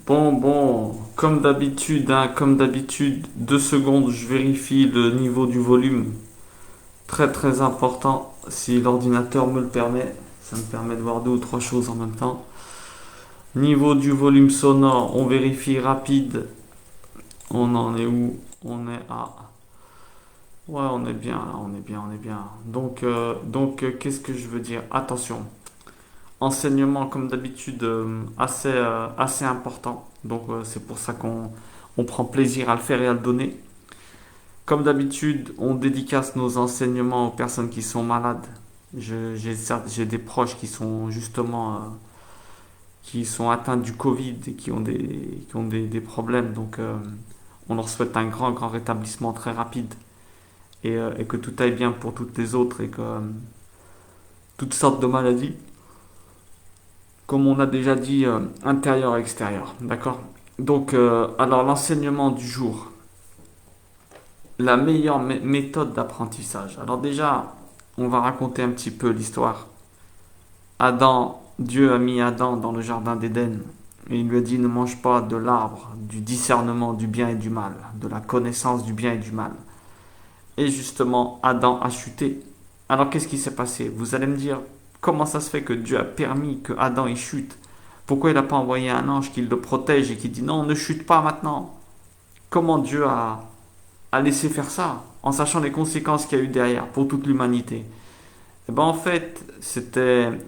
Bon, comme d'habitude, 2 secondes, je vérifie le niveau du volume. Très très important, si l'ordinateur me le permet. Ça me permet de voir deux ou trois choses en même temps. Niveau du volume sonore, on vérifie rapide. On en est où? On est à... Ouais, on est bien, là, on est bien, on est bien. Qu'est-ce que je veux dire? Attention, enseignement comme d'habitude assez important. C'est pour ça qu'on prend plaisir à le faire et à le donner. Comme d'habitude, on dédicace nos enseignements aux personnes qui sont malades. J'ai des proches qui sont justement qui sont atteints du Covid et qui ont des problèmes. On leur souhaite un grand rétablissement très rapide et que tout aille bien pour toutes les autres et que toutes sortes de maladies, comme on a déjà dit, intérieur et extérieur. D'accord. Alors l'enseignement du jour, la meilleure méthode d'apprentissage. Alors déjà, on va raconter un petit peu l'histoire. Dieu a mis Adam dans le jardin d'Éden et il lui a dit ne mange pas de l'arbre du discernement du bien et du mal, de la connaissance du bien et du mal. Et justement, Adam a chuté. Alors qu'est-ce qui s'est passé? Vous allez me dire, comment ça se fait que Dieu a permis que Adam y chute? Pourquoi il n'a pas envoyé un ange qui le protège et qui dit non, ne chute pas maintenant? Comment Dieu a laissé faire ça en sachant les conséquences qu'il y a eu derrière pour toute l'humanité? Eh ben en fait,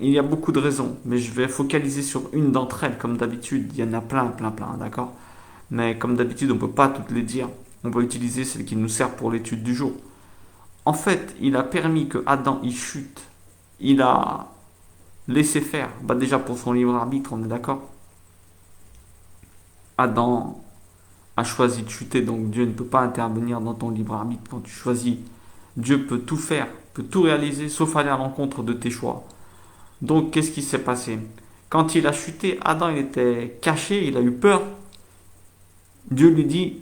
il y a beaucoup de raisons, mais je vais focaliser sur une d'entre elles, comme d'habitude. Il y en a plein, d'accord? Mais comme d'habitude, on ne peut pas toutes les dire. On va utiliser celle qui nous sert pour l'étude du jour. En fait, il a permis que Adam y chute. Il a laissé faire. Bah déjà pour son libre arbitre, on est d'accord? Adam a choisi de chuter, donc Dieu ne peut pas intervenir dans ton libre arbitre quand tu choisis. Dieu peut tout faire, peut tout réaliser, sauf aller à l'encontre de tes choix. Donc, qu'est-ce qui s'est passé? Quand il a chuté, Adam il était caché, il a eu peur. Dieu lui dit,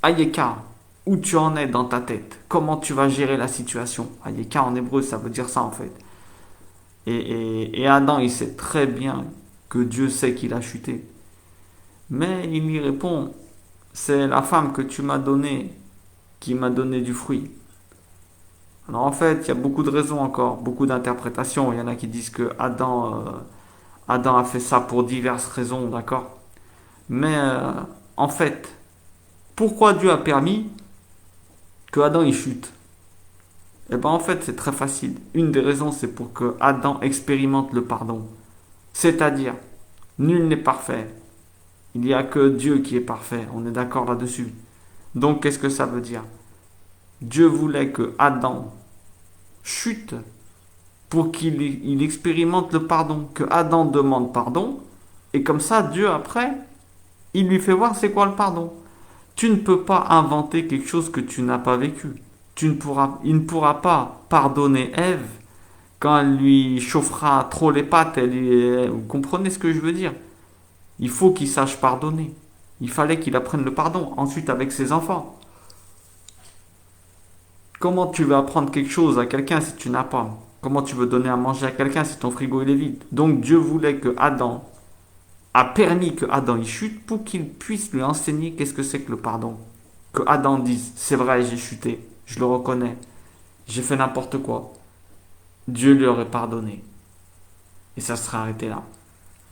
Ayeka, où tu en es dans ta tête? Comment tu vas gérer la situation? Ayeka en hébreu, ça veut dire ça en fait. Et Adam, il sait très bien que Dieu sait qu'il a chuté. Mais il lui répond, c'est la femme que tu m'as donnée qui m'a donné du fruit. Alors en fait, il y a beaucoup de raisons encore, beaucoup d'interprétations. Il y en a qui disent que Adam a fait ça pour diverses raisons, d'accord? Mais en fait, pourquoi Dieu a permis que Adam y chute? Eh bien en fait, c'est très facile. Une des raisons, c'est pour que Adam expérimente le pardon. C'est-à-dire, nul n'est parfait. Il n'y a que Dieu qui est parfait. On est d'accord là-dessus. Donc qu'est-ce que ça veut dire? Dieu voulait que Adam chute pour qu'il expérimente le pardon, que Adam demande pardon, et comme ça, Dieu, après, il lui fait voir c'est quoi le pardon. Tu ne peux pas inventer quelque chose que tu n'as pas vécu. Il ne pourra pas pardonner Ève quand elle lui chauffera trop les pattes. Vous comprenez ce que je veux dire? Il faut qu'il sache pardonner. Il fallait qu'il apprenne le pardon, ensuite avec ses enfants. Comment tu veux apprendre quelque chose à quelqu'un si tu n'as pas? Comment tu veux donner à manger à quelqu'un si ton frigo il est vide? Donc Dieu voulait que Adam a permis que Adam y chute pour qu'il puisse lui enseigner qu'est-ce que c'est que le pardon. Que Adam dise c'est vrai, j'ai chuté, je le reconnais, j'ai fait n'importe quoi. Dieu lui aurait pardonné et ça serait arrêté là.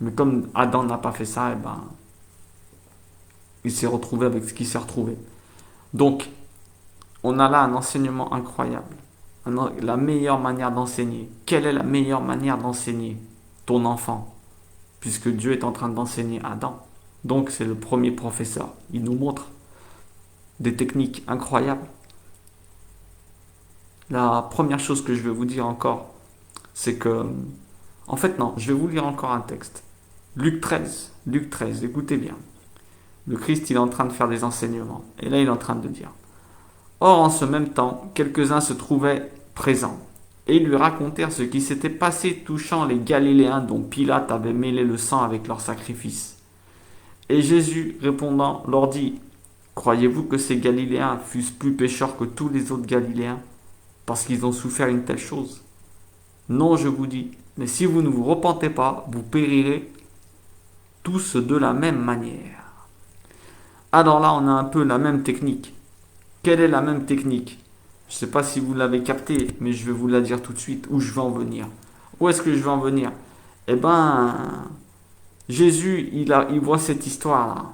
Mais comme Adam n'a pas fait ça, eh ben, il s'est retrouvé avec ce qu'il s'est retrouvé. Donc, on a là un enseignement incroyable. La meilleure manière d'enseigner. Quelle est la meilleure manière d'enseigner ton enfant? Puisque Dieu est en train d'enseigner Adam. Donc c'est le premier professeur. Il nous montre des techniques incroyables. La première chose que je vais vous dire encore, c'est que... En fait non, je vais vous lire encore un texte. Luc 13, écoutez bien. Le Christ, il est en train de faire des enseignements. Et là, il est en train de dire. Or, en ce même temps, quelques-uns se trouvaient présents et lui racontèrent ce qui s'était passé touchant les Galiléens dont Pilate avait mêlé le sang avec leur sacrifice. Et Jésus, répondant, leur dit, croyez-vous que ces Galiléens fussent plus pécheurs que tous les autres Galiléens parce qu'ils ont souffert une telle chose? Non, je vous dis, mais si vous ne vous repentez pas, vous périrez tous de la même manière. Alors là, on a un peu la même technique. Quelle est la même technique? Je ne sais pas si vous l'avez capté, mais je vais vous la dire tout de suite où je vais en venir. Où est-ce que je vais en venir? Eh ben, Jésus, il voit cette histoire-là.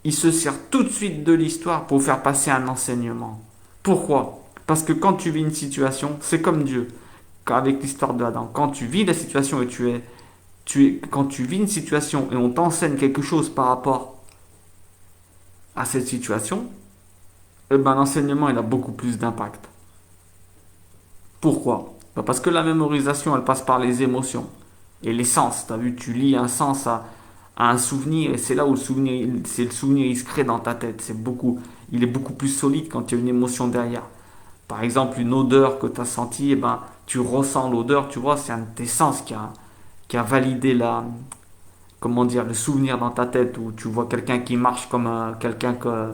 Il se sert tout de suite de l'histoire pour faire passer un enseignement. Pourquoi? Parce que quand tu vis une situation, c'est comme Dieu, avec l'histoire de Adam. Quand tu vis la situation et quand tu vis une situation et on t'enseigne quelque chose par rapport à cette situation, eh ben, l'enseignement, il a beaucoup plus d'impact. Pourquoi? Ben, parce que la mémorisation, elle passe par les émotions et les sens. Tu as vu, tu lis un sens à un souvenir et c'est là où c'est le souvenir, il se crée dans ta tête. Il est beaucoup plus solide quand il y a une émotion derrière. Par exemple, une odeur que tu as sentie, eh ben, tu ressens l'odeur, tu vois, c'est un de tes sens qui a validé comment dire, le souvenir dans ta tête où tu vois quelqu'un qui marche comme quelqu'un que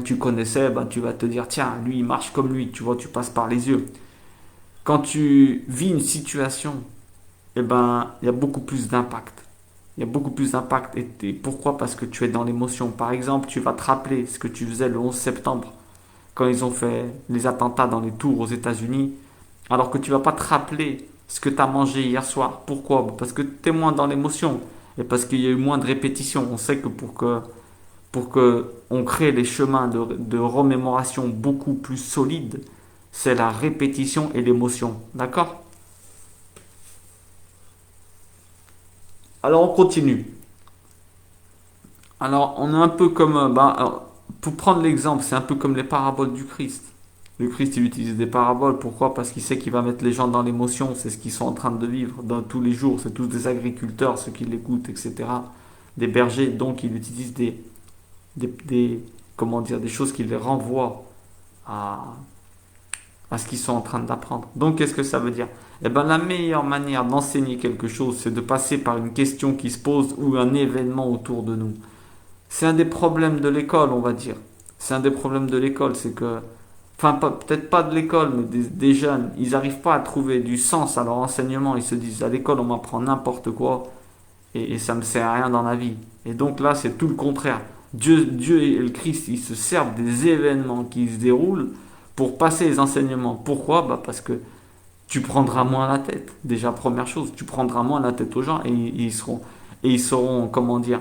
tu connaissais, ben, tu vas te dire, tiens, lui, il marche comme lui, tu vois, tu passes par les yeux. Quand tu vis une situation, eh ben, il y a beaucoup plus d'impact. Il y a beaucoup plus d'impact. Et pourquoi? Parce que tu es dans l'émotion. Par exemple, tu vas te rappeler ce que tu faisais le 11 septembre, quand ils ont fait les attentats dans les tours aux États-Unis, alors que tu vas pas te rappeler ce que tu as mangé hier soir. Pourquoi? Parce que tu es moins dans l'émotion et parce qu'il y a eu moins de répétitions. On sait que pour que on crée les chemins de remémoration beaucoup plus solides, c'est la répétition et l'émotion. D'accord? Alors on continue. Alors on est un peu comme, pour prendre l'exemple, c'est un peu comme les paraboles du Christ. Le Christ, il utilise des paraboles. Pourquoi? Parce qu'il sait qu'il va mettre les gens dans l'émotion. C'est ce qu'ils sont en train de vivre dans tous les jours. C'est tous des agriculteurs, ceux qui l'écoutent, etc. Des bergers. Donc, il utilise comment dire, des choses qui les renvoient à, à ce qu'ils sont en train d'apprendre. Donc, qu'est-ce que ça veut dire? Eh bien, la meilleure manière d'enseigner quelque chose, c'est de passer par une question qui se pose ou un événement autour de nous. C'est un des problèmes de l'école, on va dire. C'est un des problèmes de l'école, c'est que, enfin, peut-être pas de l'école, mais des jeunes, ils n'arrivent pas à trouver du sens à leur enseignement. Ils se disent, à l'école, on m'apprend n'importe quoi et ça ne me sert à rien dans la vie. Et donc là, c'est tout le contraire. Dieu et le Christ, ils se servent des événements qui se déroulent pour passer les enseignements. Pourquoi? Bah parce que tu prendras moins la tête. Déjà, première chose, tu prendras moins la tête aux gens et ils seront, comment dire,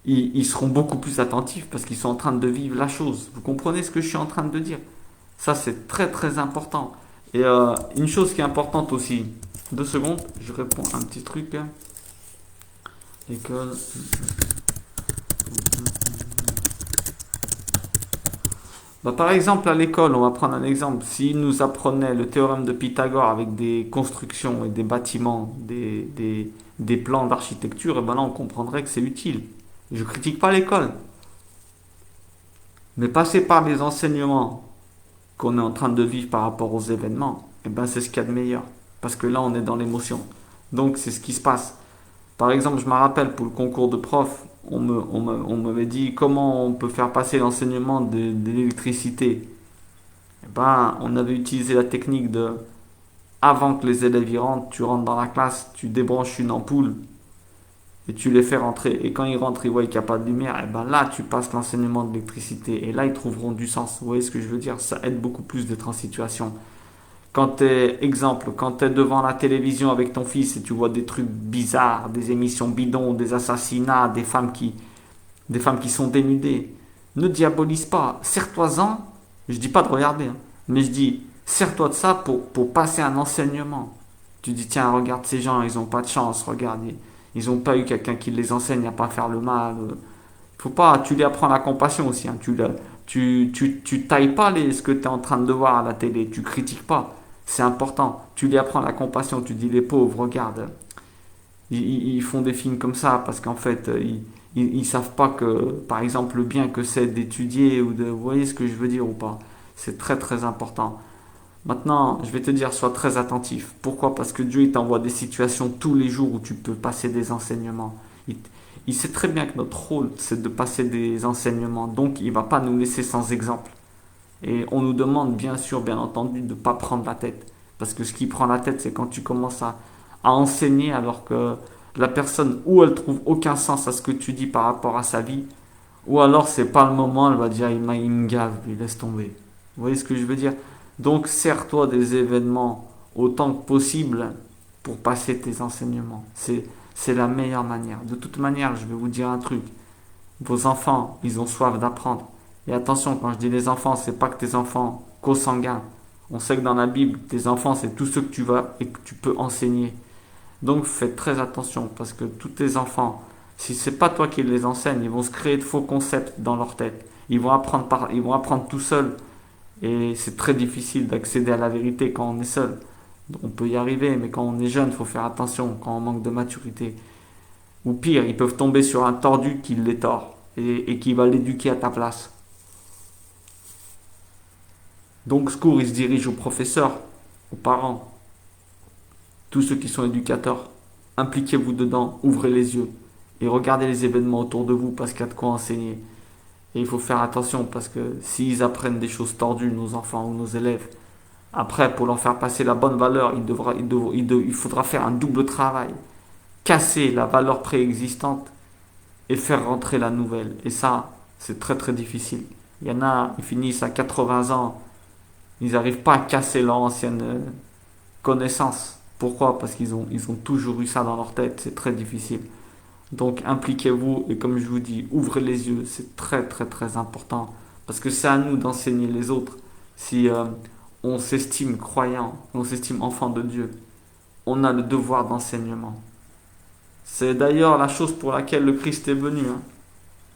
ils seront beaucoup plus attentifs parce qu'ils sont en train de vivre la chose. Vous comprenez ce que je suis en train de dire? Ça, c'est très très important. Et une chose qui est importante aussi, 2 secondes, je réponds à un petit truc. École. Bah, par exemple, à l'école, on va prendre un exemple. S'ils nous apprenaient le théorème de Pythagore avec des constructions et des bâtiments, des plans d'architecture, et ben là, on comprendrait que c'est utile. Je critique pas l'école, mais passer par les enseignements qu'on est en train de vivre par rapport aux événements, et ben c'est ce qu'il y a de meilleur. Parce que là, on est dans l'émotion. Donc, c'est ce qui se passe. Par exemple, je me rappelle pour le concours de prof, on m'avait dit comment on peut faire passer l'enseignement de l'électricité. Eh ben, on avait utilisé la technique de, avant que les élèves y rentrent, tu rentres dans la classe, tu débranches une ampoule et tu les fais rentrer. Et quand ils rentrent, ils voient qu'il n'y a pas de lumière. Et ben là, tu passes l'enseignement de l'électricité. Et là, ils trouveront du sens. Vous voyez ce que je veux dire? Ça aide beaucoup plus d'être en situation. Quand tu es devant la télévision avec ton fils et tu vois des trucs bizarres, des émissions bidons, des assassinats, des femmes qui sont dénudées, ne diabolise pas. Sers-toi-en. Je dis pas de regarder, hein, mais je dis, sers-toi de ça pour passer un enseignement. Tu dis, tiens, regarde ces gens, ils n'ont pas de chance, regarde, ils n'ont pas eu quelqu'un qui les enseigne à pas faire le mal. Faut pas, tu lui apprends la compassion aussi. Hein, tu tailles pas ce que tu es en train de voir à la télé, tu critiques pas. C'est important. Tu lui apprends la compassion, tu dis, les pauvres, regarde, ils font des films comme ça parce qu'en fait, ils savent pas que, par exemple, le bien que c'est d'étudier ou de, vous voyez ce que je veux dire ou pas? C'est très très important. Maintenant, je vais te dire, sois très attentif. Pourquoi? Parce que Dieu, il t'envoie des situations tous les jours où tu peux passer des enseignements. Il sait très bien que notre rôle, c'est de passer des enseignements. Donc, il ne va pas nous laisser sans exemple. Et on nous demande, bien sûr, bien entendu, de ne pas prendre la tête. Parce que ce qui prend la tête, c'est quand tu commences à enseigner alors que la personne, ou elle trouve aucun sens à ce que tu dis par rapport à sa vie, ou alors c'est pas le moment, elle va dire il me gave, lui laisse tomber. Vous voyez ce que je veux dire? Donc sers-toi des événements autant que possible pour passer tes enseignements. C'est la meilleure manière. De toute manière, je vais vous dire un truc. Vos enfants, ils ont soif d'apprendre. Et attention, quand je dis les enfants, c'est pas que tes enfants consanguins. On sait que dans la Bible, tes enfants, c'est tous ceux que tu vas et que tu peux enseigner. Donc faites très attention parce que tous tes enfants, si c'est pas toi qui les enseignes, ils vont se créer de faux concepts dans leur tête. Ils vont apprendre tout seuls et c'est très difficile d'accéder à la vérité quand on est seul. On peut y arriver, mais quand on est jeune, il faut faire attention quand on manque de maturité. Ou pire, ils peuvent tomber sur un tordu qui les tord et qui va l'éduquer à ta place. Donc ce cours, il se dirige aux professeurs, aux parents, tous ceux qui sont éducateurs. Impliquez-vous dedans, ouvrez les yeux et regardez les événements autour de vous parce qu'il y a de quoi enseigner. Et il faut faire attention parce que s'ils apprennent des choses tordues, nos enfants ou nos élèves, après, pour leur faire passer la bonne valeur, il faudra faire un double travail. Casser la valeur préexistante et faire rentrer la nouvelle. Et ça, c'est très très difficile. Il y en a, ils finissent à 80 ans, ils n'arrivent pas à casser leur ancienne connaissance. Pourquoi? Parce ils ont toujours eu ça dans leur tête, c'est très difficile. Donc impliquez-vous et comme je vous dis, ouvrez les yeux, c'est très très très important. Parce que c'est à nous d'enseigner les autres. Si on s'estime croyant, on s'estime enfant de Dieu, on a le devoir d'enseignement. C'est d'ailleurs la chose pour laquelle le Christ est venu. Hein.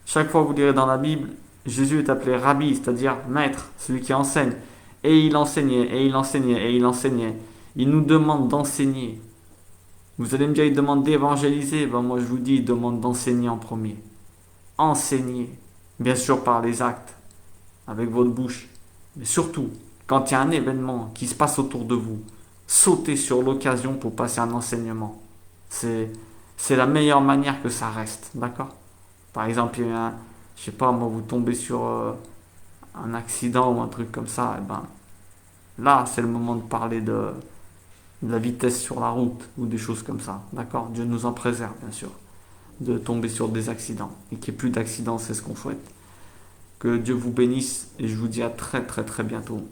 Chaque fois que vous lirez dans la Bible, Jésus est appelé Rabbi, c'est-à-dire maître, celui qui enseigne. Et il enseignait, et il enseignait, et il enseignait. Il nous demande d'enseigner. Vous allez me dire, il demande d'évangéliser. Ben moi je vous dis, il demande d'enseigner en premier. Enseigner. Bien sûr par les actes, avec votre bouche. Mais surtout, quand il y a un événement qui se passe autour de vous, sautez sur l'occasion pour passer un enseignement. C'est, c'est la meilleure manière que ça reste, d'accord? Par exemple, je sais pas, moi, vous tombez sur un accident ou un truc comme ça, et ben là, c'est le moment de parler de la vitesse sur la route ou des choses comme ça, d'accord? Dieu nous en préserve, bien sûr, de tomber sur des accidents et qu'il n'y ait plus d'accidents, c'est ce qu'on souhaite. Que Dieu vous bénisse et je vous dis à très très très bientôt.